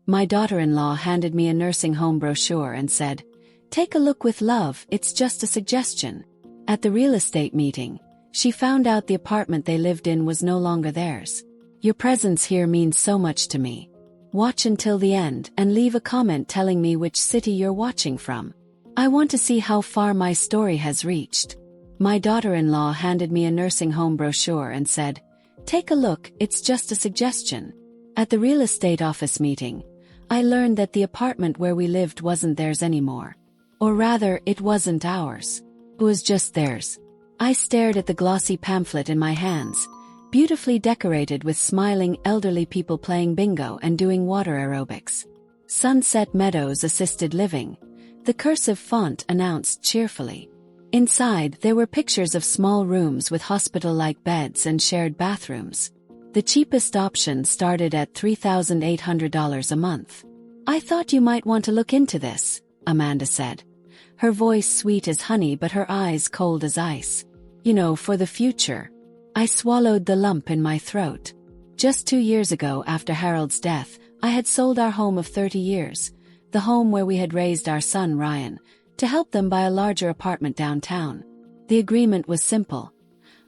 My daughter-in-law handed me a nursing home brochure and said, "Take a look with love, it's just a suggestion." At the real estate meeting, she found out the apartment they lived in was no longer theirs. "Your presence here means so much to me. Watch until the end and leave a comment telling me which city you're watching from. I want to see how far my story has reached." My daughter-in-law handed me a nursing home brochure and said, "Take a look, it's just a suggestion." At the real estate office meeting, I learned that the apartment where we lived wasn't theirs anymore. Or rather, it wasn't ours. It was just theirs. I stared at the glossy pamphlet in my hands, beautifully decorated with smiling elderly people playing bingo and doing water aerobics. Sunset Meadows Assisted Living, the cursive font announced cheerfully. Inside, there were pictures of small rooms with hospital-like beds and shared bathrooms. The cheapest option started at $3,800 a month. "I thought you might want to look into this," Amanda said. Her voice sweet as honey but her eyes cold as ice. "You know, for the future." I swallowed the lump in my throat. Just 2 years ago, after Harold's death, I had sold our home of 30 years, the home where we had raised our son Ryan, to help them buy a larger apartment downtown. The agreement was simple.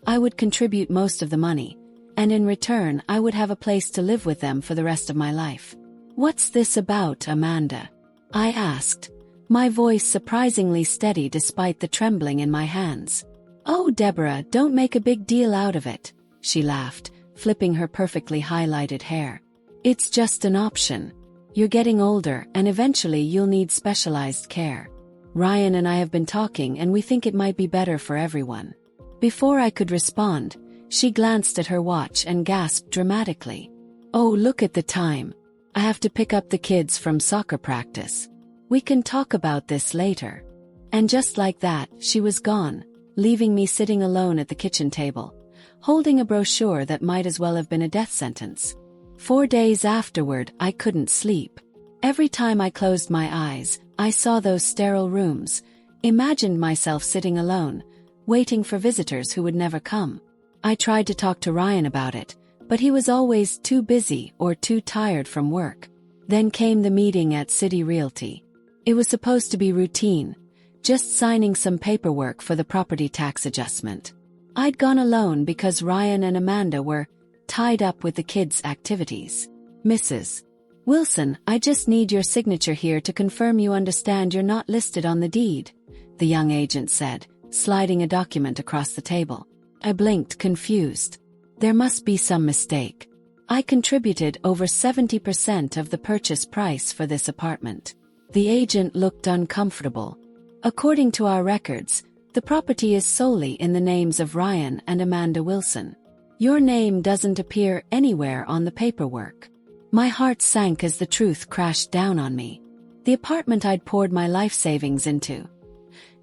I would contribute most of the money, and in return I would have a place to live with them for the rest of my life. "What's this about, Amanda?" I asked, my voice surprisingly steady despite the trembling in my hands. "Oh, Deborah, don't make a big deal out of it," she laughed, flipping her perfectly highlighted hair. "It's just an option. You're getting older and eventually you'll need specialized care. Ryan and I have been talking and we think it might be better for everyone." Before I could respond, she glanced at her watch and gasped dramatically. "Oh, look at the time. I have to pick up the kids from soccer practice. We can talk about this later." And just like that, she was gone, leaving me sitting alone at the kitchen table, holding a brochure that might as well have been a death sentence. 4 days afterward, I couldn't sleep. Every time I closed my eyes, I saw those sterile rooms, imagined myself sitting alone, waiting for visitors who would never come. I tried to talk to Ryan about it, but he was always too busy or too tired from work. Then came the meeting at City Realty. It was supposed to be routine, just signing some paperwork for the property tax adjustment. I'd gone alone because Ryan and Amanda were tied up with the kids' activities. "Mrs. Wilson, I just need your signature here to confirm you understand you're not listed on the deed," the young agent said, sliding a document across the table. I blinked, confused. There must be some mistake. I contributed over 70% of the purchase price for this apartment. The agent looked uncomfortable. "According to our records, the property is solely in the names of Ryan and Amanda Wilson. Your name doesn't appear anywhere on the paperwork." My heart sank as the truth crashed down on me. The apartment I'd poured my life savings into,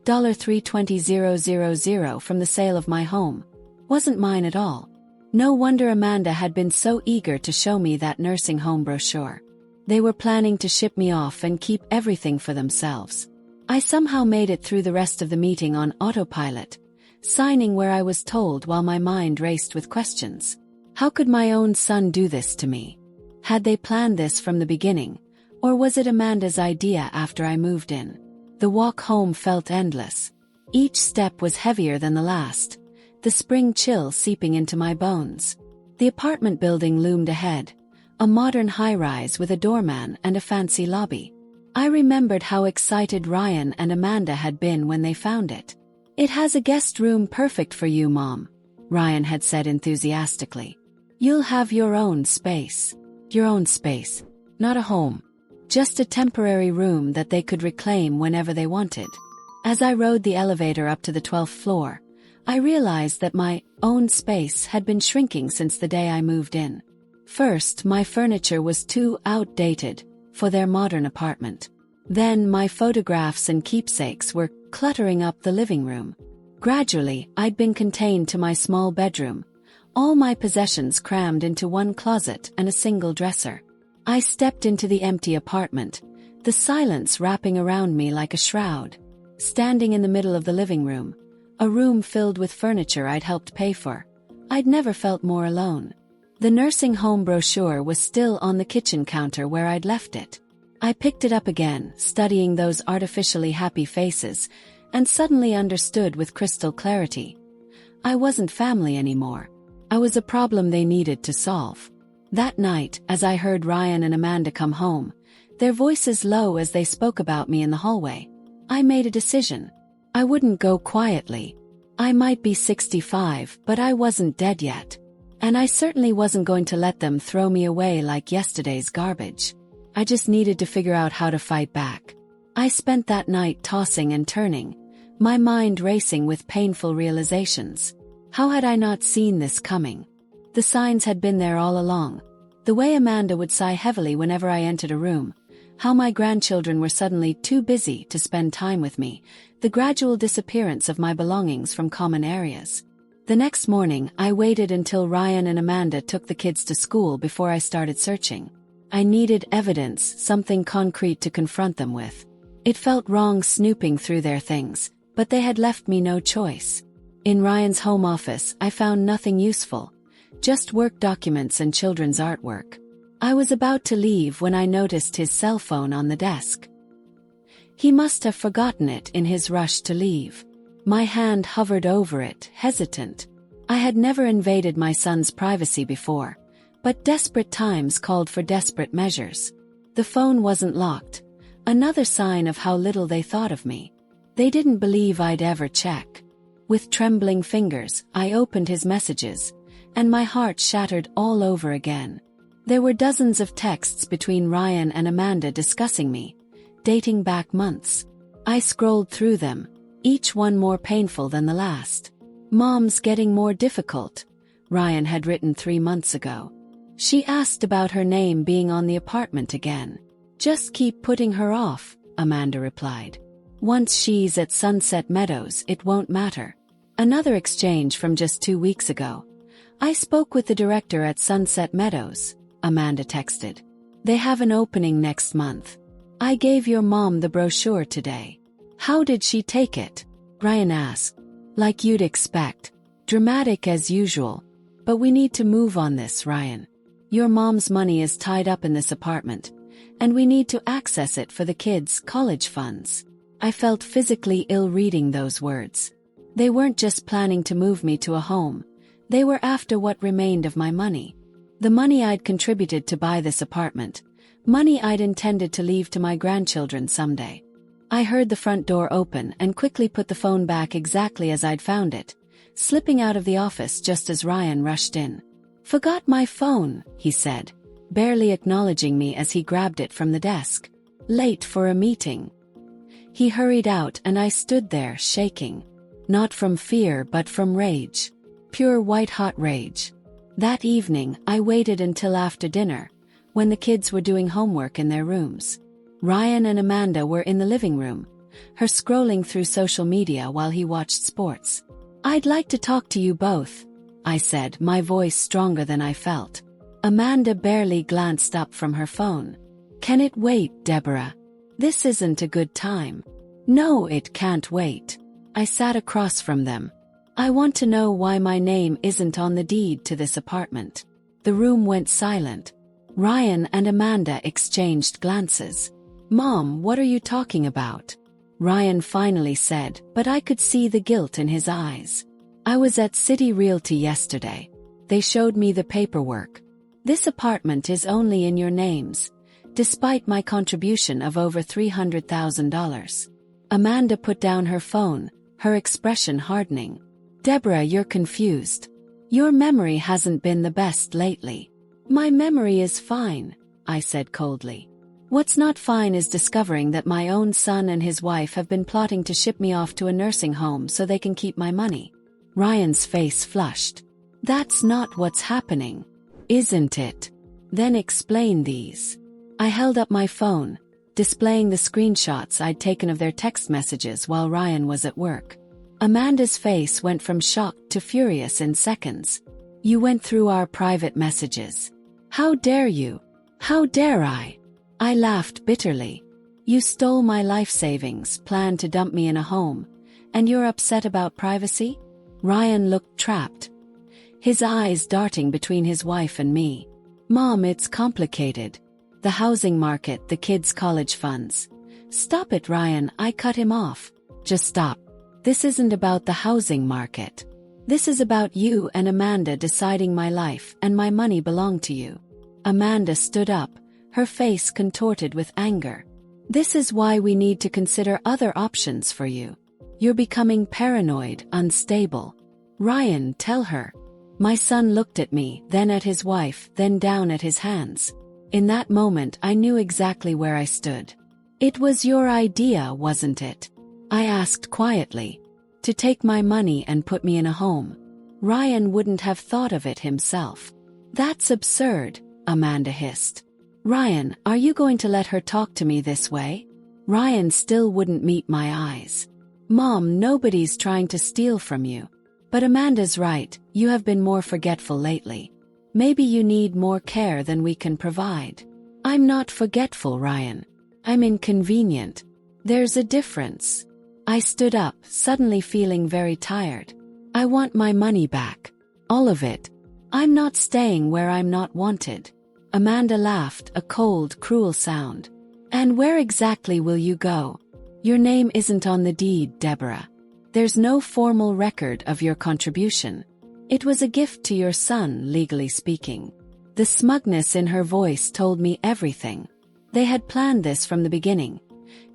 $320,000 from the sale of my home, wasn't mine at all. No wonder Amanda had been so eager to show me that nursing home brochure. They were planning to ship me off and keep everything for themselves. I somehow made it through the rest of the meeting on autopilot, signing where I was told while my mind raced with questions. How could my own son do this to me? Had they planned this from the beginning, or was it Amanda's idea after I moved in? The walk home felt endless. Each step was heavier than the last, the spring chill seeping into my bones. The apartment building loomed ahead, a modern high-rise with a doorman and a fancy lobby. I remembered how excited Ryan and Amanda had been when they found it. "It has a guest room perfect for you, Mom," Ryan had said enthusiastically. "You'll have your own space." Your own space. Not a home. Just a temporary room that they could reclaim whenever they wanted. As I rode the elevator up to the 12th floor, I realized that my own space had been shrinking since the day I moved in. First, my furniture was too outdated for their modern apartment. Then, my photographs and keepsakes were cluttering up the living room. Gradually, I'd been contained to my small bedroom, all my possessions crammed into one closet and a single dresser. I stepped into the empty apartment, the silence wrapping around me like a shroud. Standing in the middle of the living room, a room filled with furniture I'd helped pay for, I'd never felt more alone. The nursing home brochure was still on the kitchen counter where I'd left it. I picked it up again, studying those artificially happy faces, and suddenly understood with crystal clarity. I wasn't family anymore. I was a problem they needed to solve. That night, as I heard Ryan and Amanda come home, their voices low as they spoke about me in the hallway, I made a decision. I wouldn't go quietly. I might be 65, but I wasn't dead yet. And I certainly wasn't going to let them throw me away like yesterday's garbage. I just needed to figure out how to fight back. I spent that night tossing and turning, my mind racing with painful realizations. How had I not seen this coming? The signs had been there all along. The way Amanda would sigh heavily whenever I entered a room, how my grandchildren were suddenly too busy to spend time with me, the gradual disappearance of my belongings from common areas. The next morning, I waited until Ryan and Amanda took the kids to school before I started searching. I needed evidence, something concrete to confront them with. It felt wrong snooping through their things, but they had left me no choice. In Ryan's home office, I found nothing useful, just work documents and children's artwork. I was about to leave when I noticed his cell phone on the desk. He must have forgotten it in his rush to leave. My hand hovered over it, hesitant. I had never invaded my son's privacy before, but desperate times called for desperate measures. The phone wasn't locked, another sign of how little they thought of me. They didn't believe I'd ever check. With trembling fingers, I opened his messages, and my heart shattered all over again. There were dozens of texts between Ryan and Amanda discussing me, dating back months. I scrolled through them, each one more painful than the last. "Mom's getting more difficult," Ryan had written 3 months ago. "She asked about her name being on the apartment again. Just keep putting her off," Amanda replied. "Once she's at Sunset Meadows, it won't matter." Another exchange from just 2 weeks ago. "I spoke with the director at Sunset Meadows," Amanda texted. "They have an opening next month. I gave your mom the brochure today." "How did she take it?" Ryan asked. "Like you'd expect. Dramatic as usual. But we need to move on this, Ryan. Your mom's money is tied up in this apartment, and we need to access it for the kids' college funds." I felt physically ill reading those words. They weren't just planning to move me to a home. They were after what remained of my money. The money I'd contributed to buy this apartment. Money I'd intended to leave to my grandchildren someday. I heard the front door open and quickly put the phone back exactly as I'd found it, slipping out of the office just as Ryan rushed in. "Forgot my phone," he said, barely acknowledging me as he grabbed it from the desk. "Late for a meeting." He hurried out and I stood there shaking. Not from fear but from rage. Pure white-hot rage. That evening, I waited until after dinner, when the kids were doing homework in their rooms. Ryan and Amanda were in the living room, her scrolling through social media while he watched sports. "I'd like to talk to you both," I said, my voice stronger than I felt. Amanda barely glanced up from her phone. "Can it wait, Deborah? This isn't a good time." "No, it can't wait." I sat across from them. "I want to know why my name isn't on the deed to this apartment." The room went silent. Ryan and Amanda exchanged glances. "Mom, what are you talking about?" Ryan finally said, but I could see the guilt in his eyes. "I was at City Realty yesterday. They showed me the paperwork. This apartment is only in your names, despite my contribution of over $300,000. Amanda put down her phone, her expression hardening. "Deborah, you're confused. Your memory hasn't been the best lately." "My memory is fine," I said coldly. "What's not fine is discovering that my own son and his wife have been plotting to ship me off to a nursing home so they can keep my money." Ryan's face flushed. "That's not what's happening, isn't it? Then explain these." I held up my phone, displaying the screenshots I'd taken of their text messages while Ryan was at work. Amanda's face went from shocked to furious in seconds. "You went through our private messages. How dare you? How dare I?" I laughed bitterly. "You stole my life savings, planned to dump me in a home, and you're upset about privacy?" Ryan looked trapped. his eyes darting between his wife and me. "Mom, it's complicated. The housing market, the kids' college funds." "Stop it, Ryan," I cut him off. "Just stop. This isn't about the housing market. This is about you and Amanda deciding my life and my money belong to you." Amanda stood up, her face contorted with anger. "This is why we need to consider other options for you. You're becoming paranoid, unstable." "Ryan, tell her." My son looked at me, then at his wife, then down at his hands. In that moment I knew exactly where I stood. "It was your idea, wasn't it?" I asked quietly. "To take my money and put me in a home. Ryan wouldn't have thought of it himself." "That's absurd," Amanda hissed. "Ryan, are you going to let her talk to me this way?" Ryan still wouldn't meet my eyes. "Mom, nobody's trying to steal from you. But Amanda's right, you have been more forgetful lately. Maybe you need more care than we can provide." "I'm not forgetful, Ryan. I'm inconvenient. There's a difference." I stood up, suddenly feeling very tired. "I want my money back. All of it. I'm not staying where I'm not wanted." Amanda laughed, a cold, cruel sound. "And where exactly will you go? Your name isn't on the deed, Deborah. There's no formal record of your contribution. It was a gift to your son, legally speaking." The smugness in her voice told me everything. They had planned this from the beginning,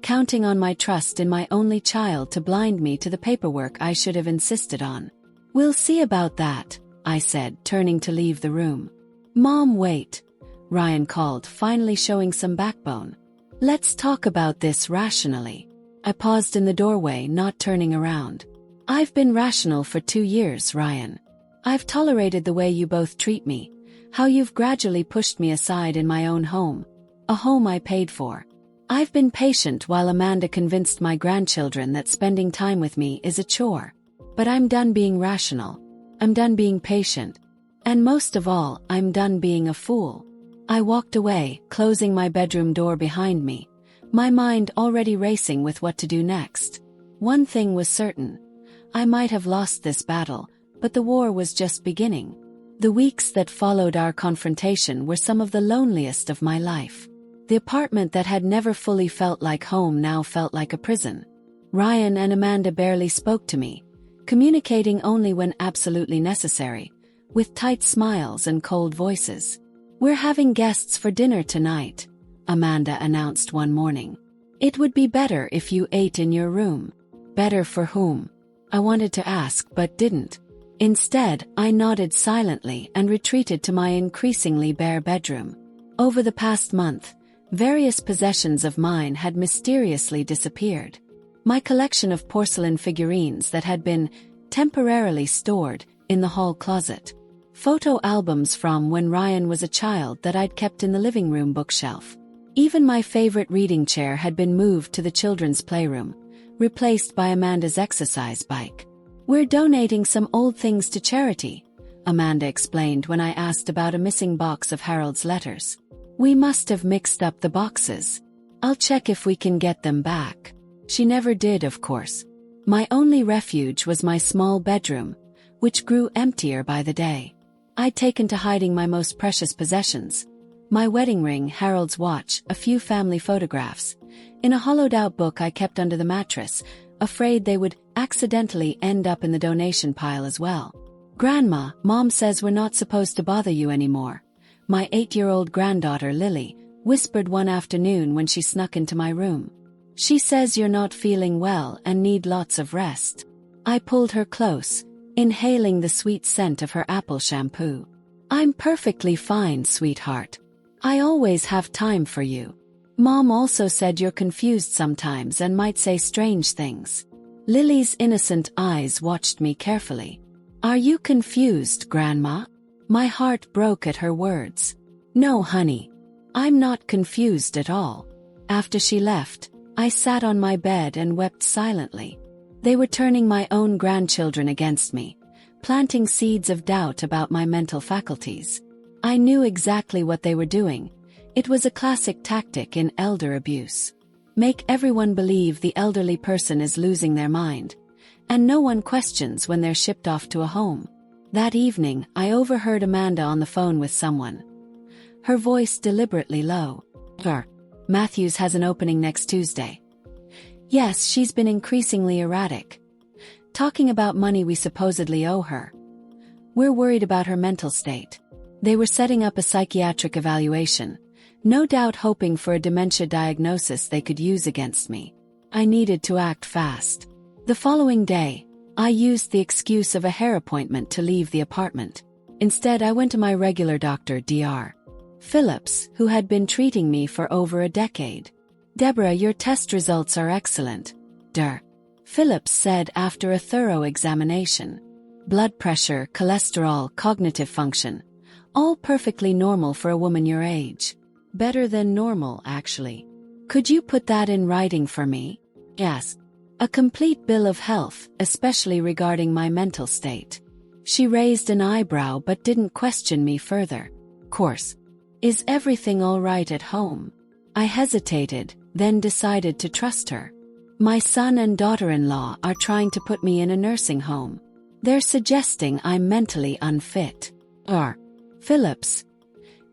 counting on my trust in my only child to blind me to the paperwork I should have insisted on. "We'll see about that," I said, turning to leave the room. "Mom, wait," Ryan called, finally showing some backbone. "Let's talk about this rationally." I paused in the doorway, not turning around. "I've been rational for 2 years, Ryan. I've tolerated the way you both treat me, how you've gradually pushed me aside in my own home, a home I paid for. I've been patient while Amanda convinced my grandchildren that spending time with me is a chore. But I'm done being rational. I'm done being patient. And most of all, I'm done being a fool." I walked away, closing my bedroom door behind me, my mind already racing with what to do next. One thing was certain. I might have lost this battle, but the war was just beginning. The weeks that followed our confrontation were some of the loneliest of my life. The apartment that had never fully felt like home now felt like a prison. Ryan and Amanda barely spoke to me, communicating only when absolutely necessary, with tight smiles and cold voices. "We're having guests for dinner tonight," Amanda announced one morning. "It would be better if you ate in your room." "Better for whom?" I wanted to ask but didn't. Instead, I nodded silently and retreated to my increasingly bare bedroom. Over the past month, various possessions of mine had mysteriously disappeared. My collection of porcelain figurines that had been temporarily stored in the hall closet. Photo albums from when Ryan was a child that I'd kept in the living room bookshelf. Even my favorite reading chair had been moved to the children's playroom, replaced by Amanda's exercise bike. "We're donating some old things to charity," Amanda explained when I asked about a missing box of Harold's letters. "We must have mixed up the boxes. I'll check if we can get them back." She never did, of course. My only refuge was my small bedroom, which grew emptier by the day. I'd taken to hiding my most precious possessions. My wedding ring, Harold's watch, a few family photographs. In a hollowed-out book I kept under the mattress, afraid they would accidentally end up in the donation pile as well. "Grandma, Mom says we're not supposed to bother you anymore," my 8-year-old granddaughter Lily whispered one afternoon when she snuck into my room. "She says you're not feeling well and need lots of rest." I pulled her close, inhaling the sweet scent of her apple shampoo. "I'm perfectly fine, sweetheart. I always have time for you. Mom also said you're confused sometimes and might say strange things." Lily's innocent eyes watched me carefully. "Are you confused, Grandma?" My heart broke at her words. "No, honey. I'm not confused at all." After she left, I sat on my bed and wept silently. They were turning my own grandchildren against me, planting seeds of doubt about my mental faculties. I knew exactly what they were doing. It was a classic tactic in elder abuse. Make everyone believe the elderly person is losing their mind, and no one questions when they're shipped off to a home. That evening, I overheard Amanda on the phone with someone. Her voice deliberately low. Matthews has an opening next Tuesday. Yes, she's been increasingly erratic. Talking about money we supposedly owe her. We're worried about her mental state. They were setting up a psychiatric evaluation, no doubt hoping for a dementia diagnosis they could use against me. I needed to act fast. The following day, I used the excuse of a hair appointment to leave the apartment. Instead, I went to my regular doctor, Dr. Phillips, who had been treating me for over a decade. Deborah, your test results are excellent, Dr. Phillips said after a thorough examination. Blood pressure, cholesterol, cognitive function. All perfectly normal for a woman your age. Better than normal, actually. Could you put that in writing for me? Yes. A complete bill of health, especially regarding my mental state. She raised an eyebrow but didn't question me further. Course. Is everything all right at home? I hesitated, then decided to trust her. My son and daughter-in-law are trying to put me in a nursing home. They're suggesting I'm mentally unfit. Phillips'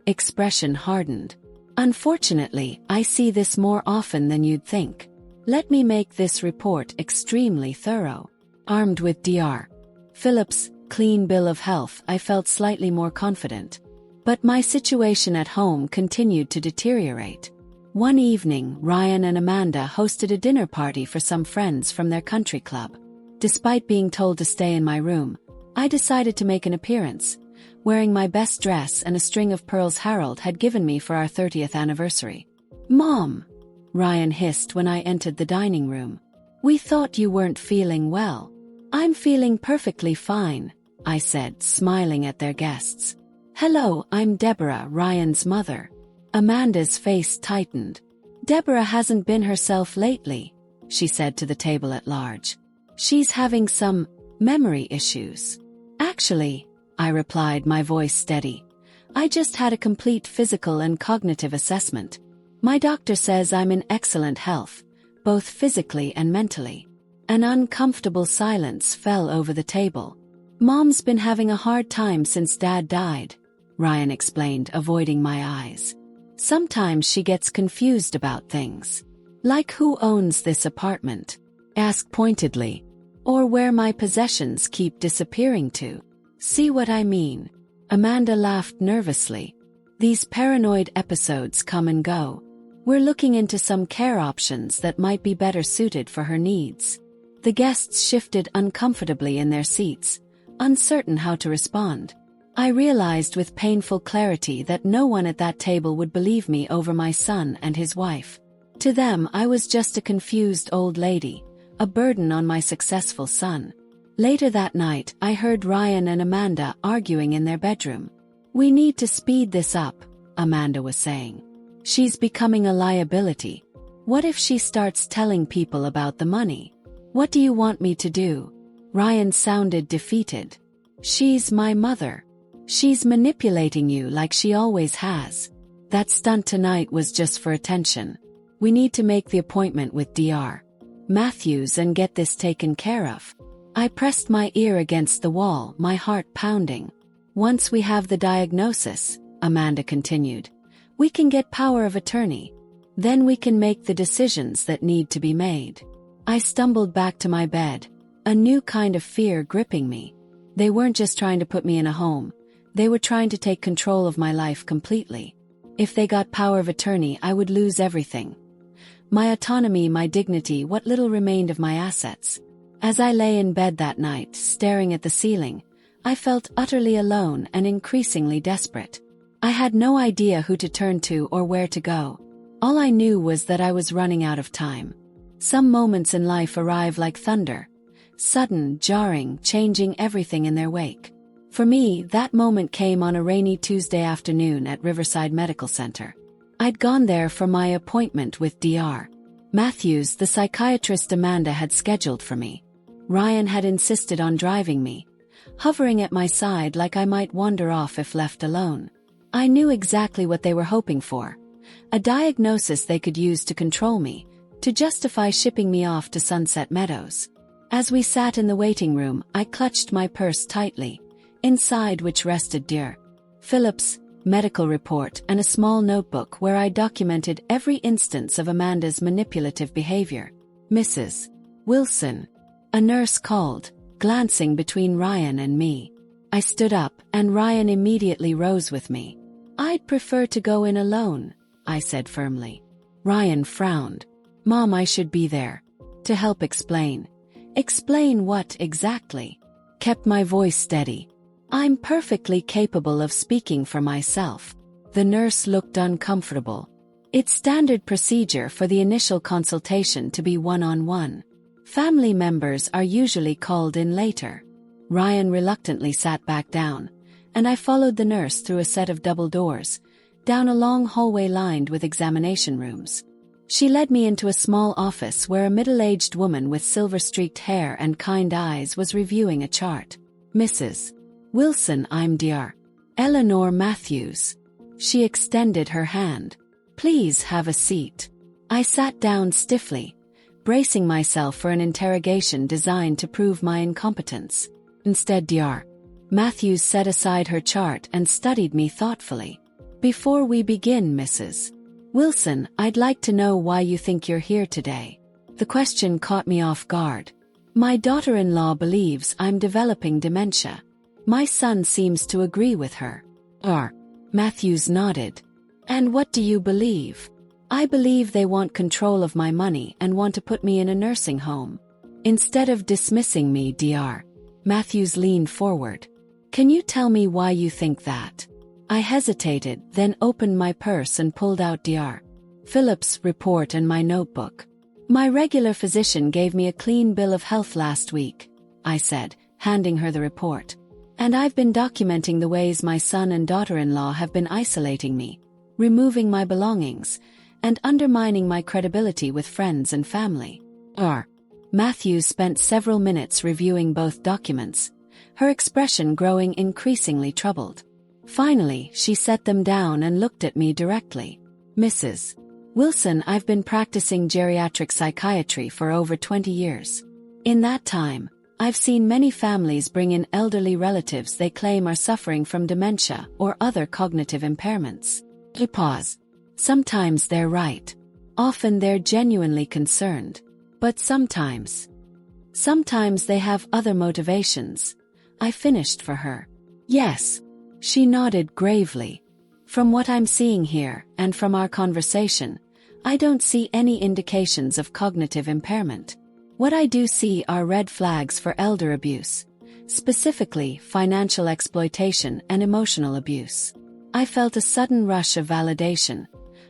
expression hardened. Unfortunately, I see this more often than you'd think. Let me make this report extremely thorough. Armed with Dr. Phillips' clean bill of health, I felt slightly more confident. But my situation at home continued to deteriorate. One evening, Ryan and Amanda hosted a dinner party for some friends from their country club. Despite being told to stay in my room, I decided to make an appearance, wearing my best dress and a string of pearls Harold had given me for our 30th anniversary. Mom, Ryan hissed when I entered the dining room. We thought you weren't feeling well. I'm feeling perfectly fine, I said, smiling at their guests. Hello, I'm Deborah, Ryan's mother. Amanda's face tightened. Deborah hasn't been herself lately, she said to the table at large. She's having some memory issues. Actually, I replied, my voice steady. I just had a complete physical and cognitive assessment. My doctor says I'm in excellent health, both physically and mentally. An uncomfortable silence fell over the table. Mom's been having a hard time since Dad died, Ryan explained, avoiding my eyes. Sometimes she gets confused about things. Like who owns this apartment? Ask pointedly. Or where my possessions keep disappearing to. See what I mean? Amanda laughed nervously. These paranoid episodes come and go. We're looking into some care options that might be better suited for her needs. The guests shifted uncomfortably in their seats, uncertain how to respond. I realized with painful clarity that no one at that table would believe me over my son and his wife. To them, I was just a confused old lady, a burden on my successful son. Later that night, I heard Ryan and Amanda arguing in their bedroom. We need to speed this up, Amanda was saying. She's becoming a liability. What if she starts telling people about the money? What do you want me to do? Ryan sounded defeated. She's my mother. She's manipulating you like she always has. That stunt tonight was just for attention. We need to make the appointment with Dr. Matthews and get this taken care of. I pressed my ear against the wall, my heart pounding. Once we have the diagnosis, Amanda continued, we can get power of attorney. Then we can make the decisions that need to be made. I stumbled back to my bed, a new kind of fear gripping me. They weren't just trying to put me in a home. They were trying to take control of my life completely. If they got power of attorney, I would lose everything. My autonomy, my dignity, what little remained of my assets. As I lay in bed that night, staring at the ceiling, I felt utterly alone and increasingly desperate. I had no idea who to turn to or where to go. All I knew was that I was running out of time. Some moments in life arrive like thunder, sudden, jarring, changing everything in their wake. For me, that moment came on a rainy Tuesday afternoon at Riverside Medical Center. I'd gone there for my appointment with Dr. Matthews, the psychiatrist Amanda had scheduled for me. Ryan had insisted on driving me, hovering at my side like I might wander off if left alone. I knew exactly what they were hoping for. A diagnosis they could use to control me, to justify shipping me off to Sunset Meadows. As we sat in the waiting room, I clutched my purse tightly, inside which rested Dear Philip's medical report and a small notebook where I documented every instance of Amanda's manipulative behavior. Mrs. Wilson. A nurse called, glancing between Ryan and me. I stood up, and Ryan immediately rose with me. "I'd prefer to go in alone," I said firmly. Ryan frowned. "Mom, I should be there. To help explain." "Explain what exactly?" Kept my voice steady. "I'm perfectly capable of speaking for myself." The nurse looked uncomfortable. "It's standard procedure for the initial consultation to be one-on-one. Family members are usually called in later." Ryan reluctantly sat back down, and I followed the nurse through a set of double doors, down a long hallway lined with examination rooms. She led me into a small office where a middle-aged woman with silver-streaked hair and kind eyes was reviewing a chart. "Mrs. Wilson, I'm Dr. Eleanor Matthews." She extended her hand. "Please have a seat." I sat down stiffly, bracing myself for an interrogation designed to prove my incompetence. Instead, Dr. Matthews set aside her chart and studied me thoughtfully. "Before we begin, Mrs. Wilson, I'd like to know why you think you're here today." The question caught me off guard. "My daughter-in-law believes I'm developing dementia. My son seems to agree with her." Dr. Matthews nodded. "And what do you believe?" "I believe they want control of my money and want to put me in a nursing home." Instead of dismissing me, Dr. Matthews leaned forward. "Can you tell me why you think that?" I hesitated, then opened my purse and pulled out Dr. Philip's report and my notebook. "My regular physician gave me a clean bill of health last week," I said, handing her the report. "And I've been documenting the ways my son and daughter-in-law have been isolating me, removing my belongings, and undermining my credibility with friends and family." Dr. Matthews spent several minutes reviewing both documents, her expression growing increasingly troubled. Finally, she set them down and looked at me directly. "Mrs. Wilson, I've been practicing geriatric psychiatry for over 20 years. In that time, I've seen many families bring in elderly relatives they claim are suffering from dementia or other cognitive impairments." A pause. "Sometimes they're right. Often they're genuinely concerned. But sometimes they have other motivations." I finished for her. "Yes." She nodded gravely. "From what I'm seeing here, and from our conversation, I don't see any indications of cognitive impairment. What I do see are red flags for elder abuse, specifically financial exploitation and emotional abuse." I felt a sudden rush of validation,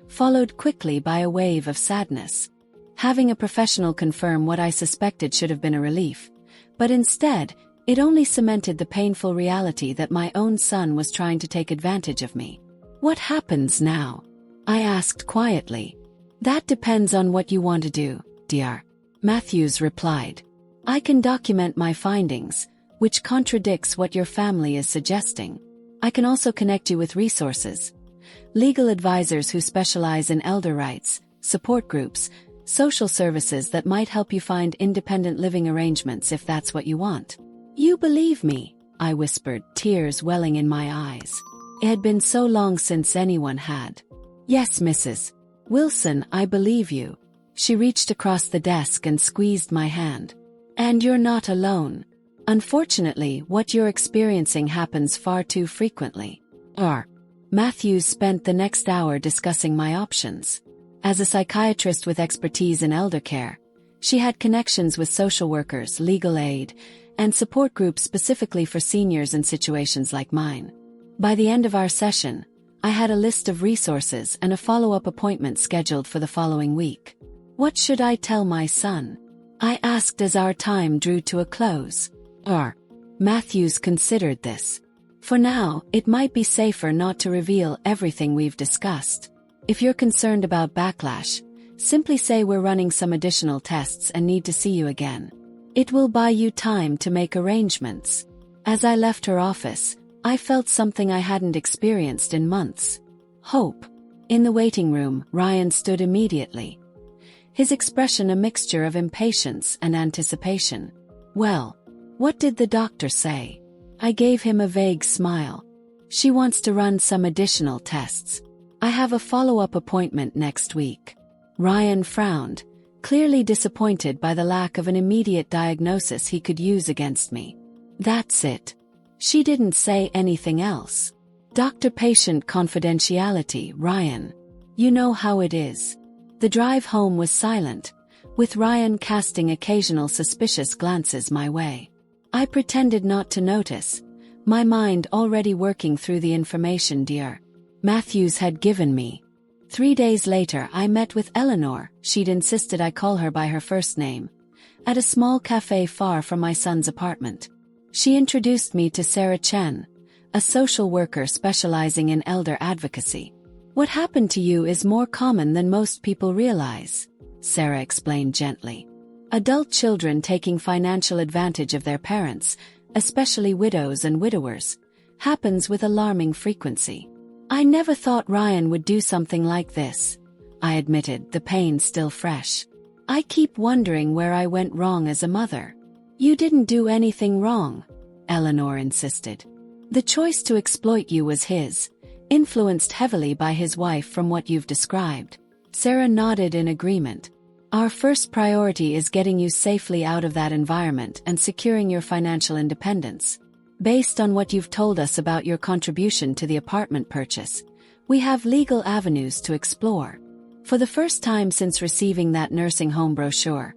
followed quickly by a wave of sadness. Having a professional confirm what I suspected should have been a relief, but instead, it only cemented the painful reality that my own son was trying to take advantage of me. "What happens now?" I asked quietly. "That depends on what you want to do," Dr. Matthews replied. "I can document my findings, which contradicts what your family is suggesting. I can also connect you with resources, legal advisors who specialize in elder rights, support groups, social services that might help you find independent living arrangements if that's what you want." "You believe me?" I whispered, tears welling in my eyes. It had been so long since anyone had. "Yes, Mrs. Wilson, I believe you." She reached across the desk and squeezed my hand. "And you're not alone. Unfortunately, what you're experiencing happens far too frequently." Dr. Matthews spent the next hour discussing my options. As a psychiatrist with expertise in elder care, she had connections with social workers, legal aid, and support groups specifically for seniors in situations like mine. By the end of our session, I had a list of resources and a follow-up appointment scheduled for the following week. "What should I tell my son?" I asked as our time drew to a close. Dr. Matthews considered this. "For now, it might be safer not to reveal everything we've discussed. If you're concerned about backlash, simply say we're running some additional tests and need to see you again. It will buy you time to make arrangements." As I left her office, I felt something I hadn't experienced in months. Hope. In the waiting room, Ryan stood immediately, his expression a mixture of impatience and anticipation. "Well, what did the doctor say?" I gave him a vague smile. She wants to run some additional tests. I have a follow-up appointment next week. Ryan frowned, clearly disappointed by the lack of an immediate diagnosis he could use against me. That's it. She didn't say anything else. Doctor-patient confidentiality, Ryan. You know how it is. The drive home was silent, with Ryan casting occasional suspicious glances my way. I pretended not to notice, my mind already working through the information Dr. Matthews had given me. 3 days later I met with Eleanor, she'd insisted I call her by her first name, at a small cafe far from my son's apartment. She introduced me to Sarah Chen, a social worker specializing in elder advocacy. What happened to you is more common than most people realize, Sarah explained gently. Adult children taking financial advantage of their parents, especially widows and widowers, happens with alarming frequency. I never thought Ryan would do something like this, I admitted, the pain still fresh. I keep wondering where I went wrong as a mother. You didn't do anything wrong, Eleanor insisted. The choice to exploit you was his, influenced heavily by his wife from what you've described. Sarah nodded in agreement. Our first priority is getting you safely out of that environment and securing your financial independence. Based on what you've told us about your contribution to the apartment purchase, we have legal avenues to explore. For the first time since receiving that nursing home brochure,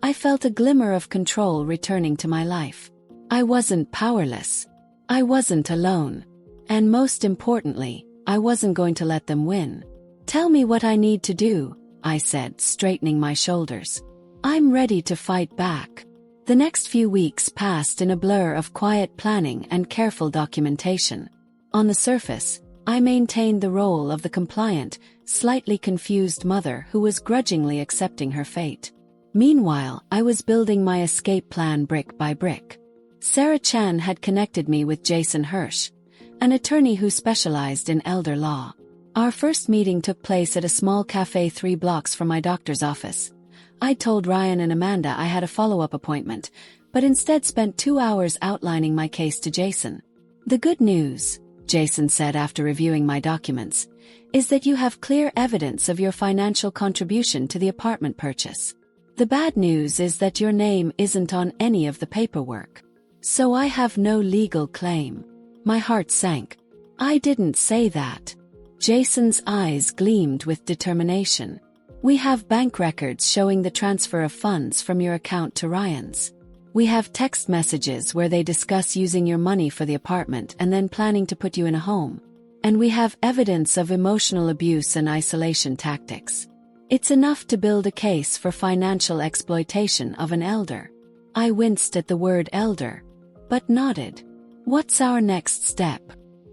I felt a glimmer of control returning to my life. I wasn't powerless. I wasn't alone. And most importantly, I wasn't going to let them win. Tell me what I need to do, I said, straightening my shoulders. I'm ready to fight back. The next few weeks passed in a blur of quiet planning and careful documentation. On the surface, I maintained the role of the compliant, slightly confused mother who was grudgingly accepting her fate. Meanwhile, I was building my escape plan brick by brick. Sarah Chan had connected me with Jason Hirsch, an attorney who specialized in elder law. Our first meeting took place at a small cafe 3 blocks from my doctor's office. I told Ryan and Amanda I had a follow-up appointment, but instead spent 2 hours outlining my case to Jason. The good news, Jason said after reviewing my documents, is that you have clear evidence of your financial contribution to the apartment purchase. The bad news is that your name isn't on any of the paperwork. So I have no legal claim. My heart sank. I didn't say that. Jason's eyes gleamed with determination. We have bank records showing the transfer of funds from your account to Ryan's. We have text messages where they discuss using your money for the apartment and then planning to put you in a home. And we have evidence of emotional abuse and isolation tactics. It's enough to build a case for financial exploitation of an elder. I winced at the word elder, but nodded. What's our next step?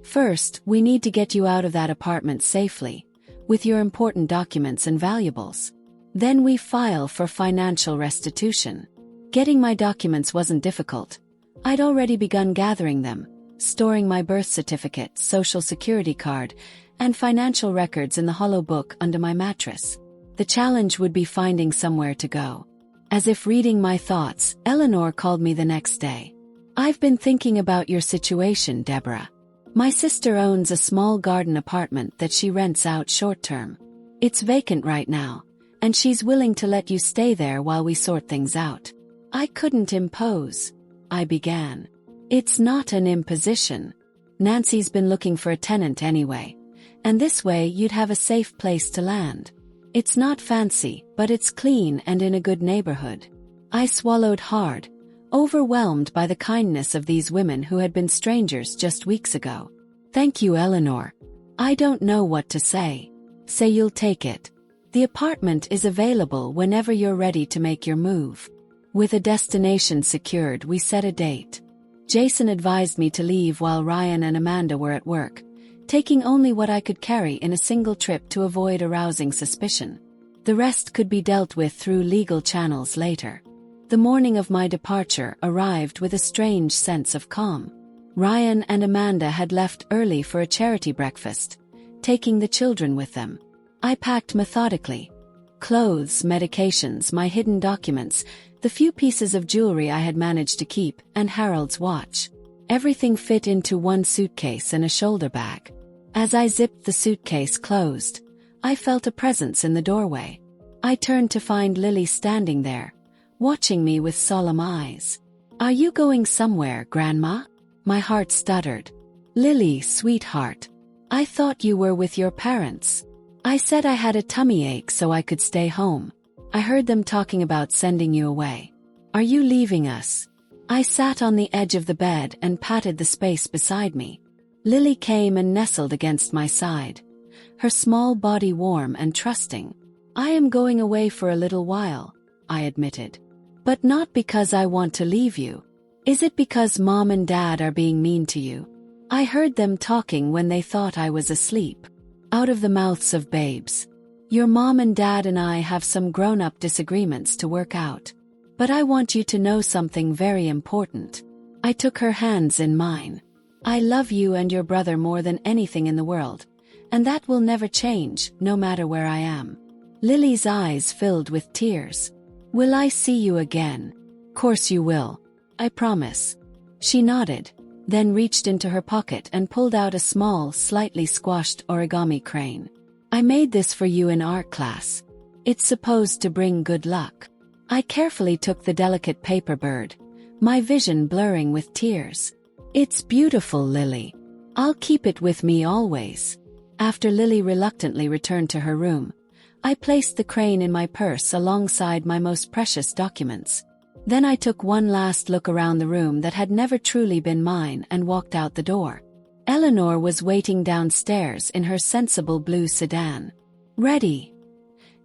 First, we need to get you out of that apartment safely, with your important documents and valuables. Then we file for financial restitution. Getting my documents wasn't difficult. I'd already begun gathering them, storing my birth certificate, social security card, and financial records in the hollow book under my mattress. The challenge would be finding somewhere to go. As if reading my thoughts, Eleanor called me the next day. I've been thinking about your situation, Deborah. My sister owns a small garden apartment that she rents out short-term. It's vacant right now, and she's willing to let you stay there while we sort things out. I couldn't impose, I began. It's not an imposition. Nancy's been looking for a tenant anyway, and this way you'd have a safe place to land. It's not fancy, but it's clean and in a good neighborhood. I swallowed hard, overwhelmed by the kindness of these women who had been strangers just weeks ago. Thank you, Eleanor. I don't know what to say. Say you'll take it. The apartment is available whenever you're ready to make your move. With a destination secured, we set a date. Jason advised me to leave while Ryan and Amanda were at work, taking only what I could carry in a single trip to avoid arousing suspicion. The rest could be dealt with through legal channels later. The morning of my departure arrived with a strange sense of calm. Ryan and Amanda had left early for a charity breakfast, taking the children with them. I packed methodically. Clothes, medications, my hidden documents, the few pieces of jewelry I had managed to keep, and Harold's watch. Everything fit into one suitcase and a shoulder bag. As I zipped the suitcase closed, I felt a presence in the doorway. I turned to find Lily standing there, watching me with solemn eyes. "Are you going somewhere, Grandma?" My heart stuttered. "Lily, sweetheart. I thought you were with your parents." I said I had a tummy ache so I could stay home. "I heard them talking about sending you away. Are you leaving us?" I sat on the edge of the bed and patted the space beside me. Lily came and nestled against my side, her small body warm and trusting. "I am going away for a little while," I admitted. "But not because I want to leave you. Is it because Mom and Dad are being mean to you? I heard them talking when they thought I was asleep. Out of the mouths of babes. Your Mom and Dad and I have some grown-up disagreements to work out. But I want you to know something very important." I took her hands in mine. "I love you and your brother more than anything in the world, and that will never change, no matter where I am." Lily's eyes filled with tears. "Will I see you again?" "Course you will. I promise." She nodded, then reached into her pocket and pulled out a small, slightly squashed origami crane. "I made this for you in art class. It's supposed to bring good luck." I carefully took the delicate paper bird, my vision blurring with tears. "It's beautiful, Lily. I'll keep it with me always." After Lily reluctantly returned to her room, I placed the crane in my purse alongside my most precious documents. Then I took one last look around the room that had never truly been mine and walked out the door. Eleanor was waiting downstairs in her sensible blue sedan. "Ready?"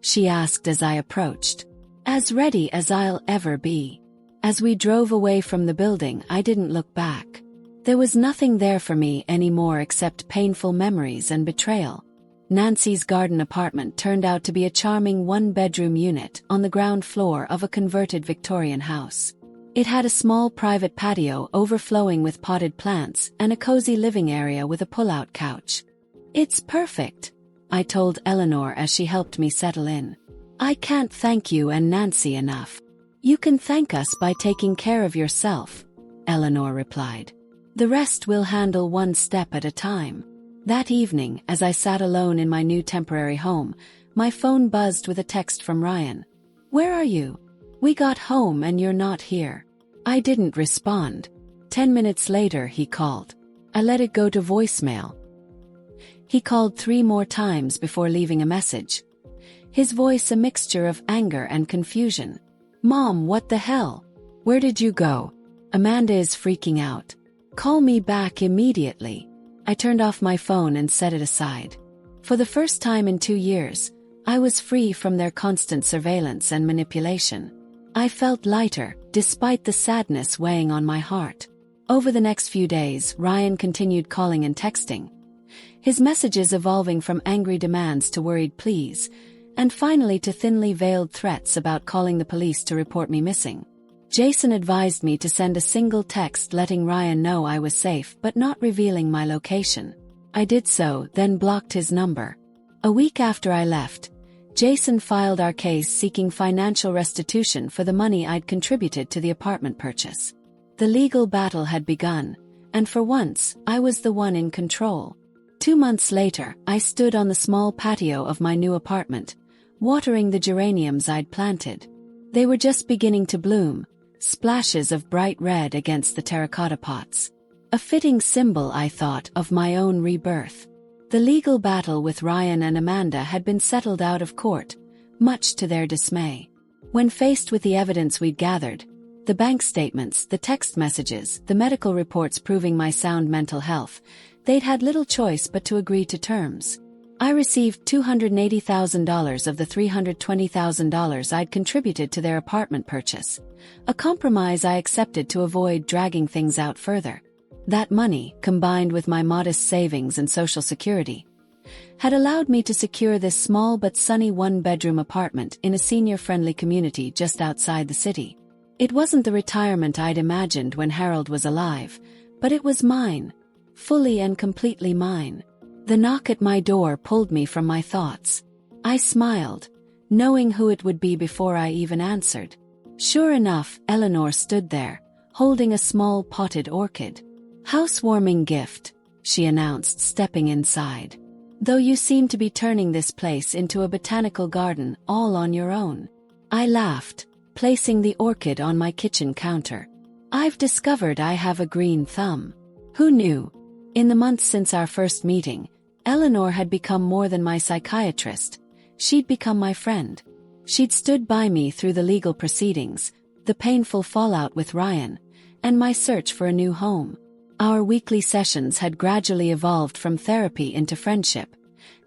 she asked as I approached. "As ready as I'll ever be." As we drove away from the building, I didn't look back. There was nothing there for me anymore except painful memories and betrayal. Nancy's garden apartment turned out to be a charming one-bedroom unit on the ground floor of a converted Victorian house. It had a small private patio overflowing with potted plants and a cozy living area with a pull-out couch. "It's perfect," I told Eleanor as she helped me settle in. "I can't thank you and Nancy enough." "You can thank us by taking care of yourself," Eleanor replied. "The rest we'll handle one step at a time." That evening, as I sat alone in my new temporary home, my phone buzzed with a text from Ryan. "Where are you? We got home and you're not here." I didn't respond. 10 minutes later he called. I let it go to voicemail. He called 3 more times before leaving a message. His voice a mixture of anger and confusion. "Mom, what the hell? Where did you go? Amanda is freaking out. Call me back immediately." I turned off my phone and set it aside. For the first time in 2 years, I was free from their constant surveillance and manipulation. I felt lighter, despite the sadness weighing on my heart. Over the next few days, Ryan continued calling and texting, his messages evolving from angry demands to worried pleas, and finally to thinly veiled threats about calling the police to report me missing. Jason advised me to send a single text letting Ryan know I was safe but not revealing my location. I did so, then blocked his number. A week after I left, Jason filed our case seeking financial restitution for the money I'd contributed to the apartment purchase. The legal battle had begun, and for once, I was the one in control. 2 months later, I stood on the small patio of my new apartment, watering the geraniums I'd planted. They were just beginning to bloom, splashes of bright red against the terracotta pots. A fitting symbol, I thought, of my own rebirth. The legal battle with Ryan and Amanda had been settled out of court, much to their dismay. When faced with the evidence we'd gathered, the bank statements, the text messages, the medical reports proving my sound mental health, they'd had little choice but to agree to terms. I received $280,000 of the $320,000 I'd contributed to their apartment purchase, a compromise I accepted to avoid dragging things out further. That money, combined with my modest savings and Social Security, had allowed me to secure this small but sunny one-bedroom apartment in a senior-friendly community just outside the city. It wasn't the retirement I'd imagined when Harold was alive, but it was mine, fully and completely mine. The knock at my door pulled me from my thoughts. I smiled, knowing who it would be before I even answered. Sure enough, Eleanor stood there, holding a small potted orchid. Housewarming gift, she announced, stepping inside. Though you seem to be turning this place into a botanical garden all on your own. I laughed, placing the orchid on my kitchen counter. I've discovered I have a green thumb. Who knew? In the months since our first meeting, Eleanor had become more than my psychiatrist. She'd become my friend. She'd stood by me through the legal proceedings, the painful fallout with Ryan, and my search for a new home. Our weekly sessions had gradually evolved from therapy into friendship,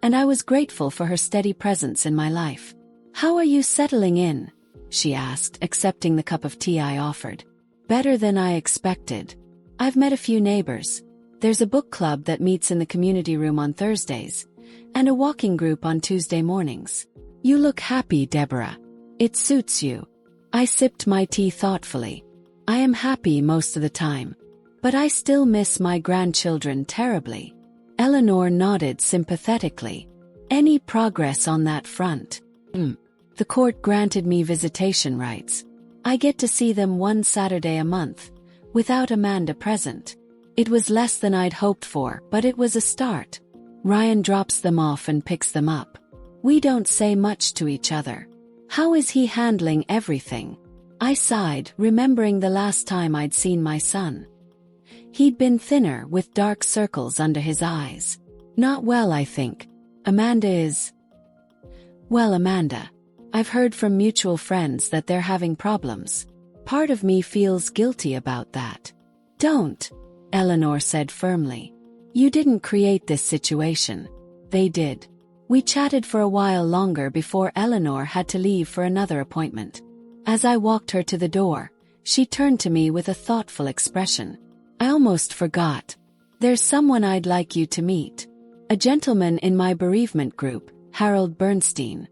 and I was grateful for her steady presence in my life. "How are you settling in?" she asked, accepting the cup of tea I offered. "Better than I expected. I've met a few neighbors. There's a book club that meets in the community room on Thursdays, and a walking group on Tuesday mornings. You look happy, Deborah. It suits you." I sipped my tea thoughtfully. I am happy most of the time, but I still miss my grandchildren terribly. Eleanor nodded sympathetically. "Any progress on that front?" The court granted me visitation rights. I get to see them one Saturday a month, without Amanda present. It was less than I'd hoped for, but it was a start. Ryan drops them off and picks them up. We don't say much to each other. How is he handling everything? I sighed, remembering the last time I'd seen my son. He'd been thinner, with dark circles under his eyes. "Not well, I think. Amanda is..." "Well, Amanda. I've heard from mutual friends that they're having problems. Part of me feels guilty about that." "Don't," Eleanor said firmly. "You didn't create this situation. They did." We chatted for a while longer before Eleanor had to leave for another appointment. As I walked her to the door, she turned to me with a thoughtful expression. "I almost forgot. There's someone I'd like you to meet. A gentleman in my bereavement group, Harold Bernstein.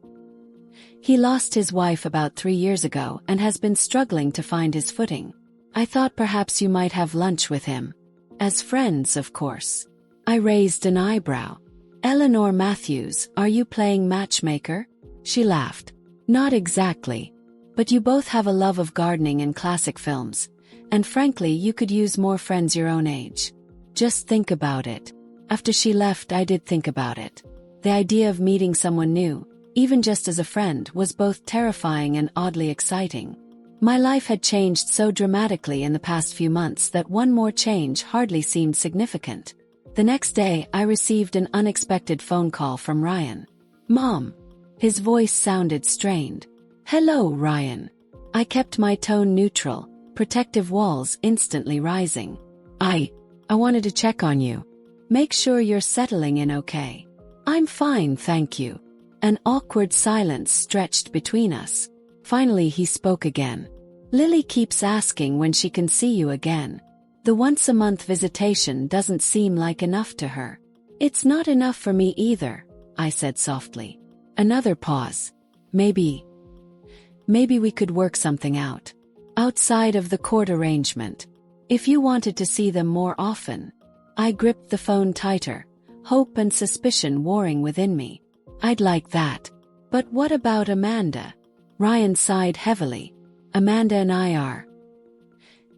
He lost his wife about 3 years ago and has been struggling to find his footing. I thought perhaps you might have lunch with him. As friends, of course." I raised an eyebrow. "Eleanor Matthews, are you playing matchmaker?" She laughed. "Not exactly. But you both have a love of gardening and classic films, and frankly you could use more friends your own age. Just think about it." After she left, I did think about it. The idea of meeting someone new, even just as a friend, was both terrifying and oddly exciting. My life had changed so dramatically in the past few months that one more change hardly seemed significant. The next day, I received an unexpected phone call from Ryan. "Mom." His voice sounded strained. "Hello, Ryan." I kept my tone neutral, protective walls instantly rising. I wanted to check on you. Make sure you're settling in okay." "I'm fine, thank you." An awkward silence stretched between us. Finally he spoke again. "Lily keeps asking when she can see you again. The once-a-month visitation doesn't seem like enough to her." "It's not enough for me either," I said softly. Another pause. Maybe we could work something out. Outside of the court arrangement. If you wanted to see them more often. I gripped the phone tighter, hope and suspicion warring within me. "I'd like that. But what about Amanda?" Ryan sighed heavily. "Amanda and I are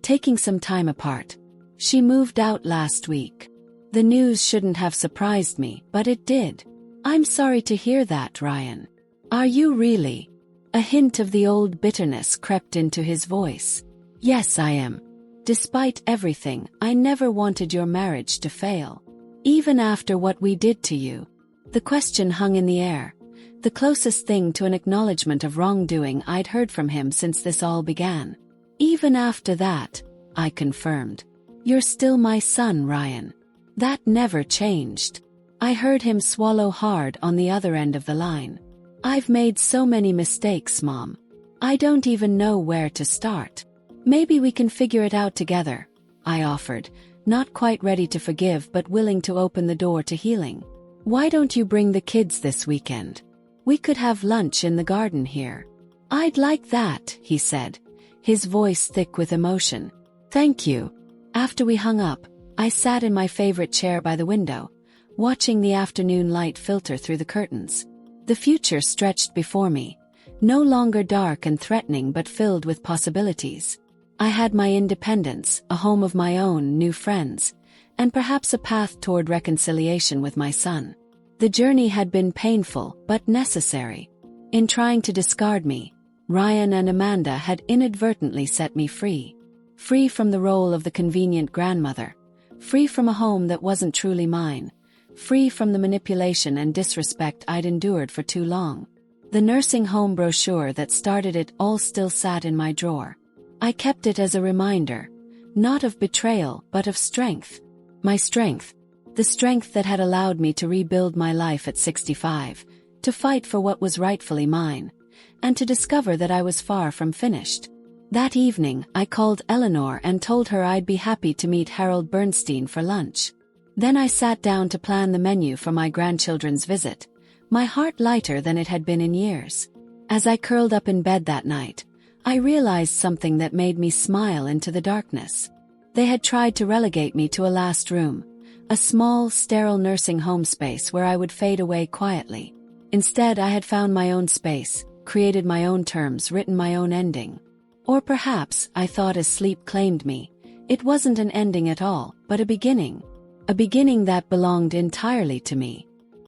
taking some time apart. She moved out last week." The news shouldn't have surprised me, but it did. "I'm sorry to hear that, Ryan." "Are you really?" A hint of the old bitterness crept into his voice. "Yes, I am. Despite everything, I never wanted your marriage to fail. Even after what we did to you." The question hung in the air, the closest thing to an acknowledgement of wrongdoing I'd heard from him since this all began. "Even after that," I confirmed. "You're still my son, Ryan. That never changed." I heard him swallow hard on the other end of the line. "I've made so many mistakes, Mom. I don't even know where to start." "Maybe we can figure it out together," I offered, not quite ready to forgive but willing to open the door to healing. "Why don't you bring the kids this weekend? We could have lunch in the garden here." "I'd like that," he said, his voice thick with emotion. "Thank you." After we hung up, I sat in my favorite chair by the window, watching the afternoon light filter through the curtains. The future stretched before me, no longer dark and threatening but filled with possibilities. I had my independence, a home of my own, new friends, and perhaps a path toward reconciliation with my son. The journey had been painful, but necessary. In trying to discard me, Ryan and Amanda had inadvertently set me free. Free from the role of the convenient grandmother. Free from a home that wasn't truly mine. Free from the manipulation and disrespect I'd endured for too long. The nursing home brochure that started it all still sat in my drawer. I kept it as a reminder, not of betrayal, but of strength. My strength. The strength that had allowed me to rebuild my life at 65, to fight for what was rightfully mine, and to discover that I was far from finished. That evening, I called Eleanor and told her I'd be happy to meet Harold Bernstein for lunch. Then I sat down to plan the menu for my grandchildren's visit, my heart lighter than it had been in years. As I curled up in bed that night, I realized something that made me smile into the darkness. They had tried to relegate me to a last room, a small, sterile nursing home space where I would fade away quietly. Instead, I had found my own space, created my own terms, written my own ending. Or perhaps, I thought as sleep claimed me, it wasn't an ending at all, but a beginning. A beginning that belonged entirely to me.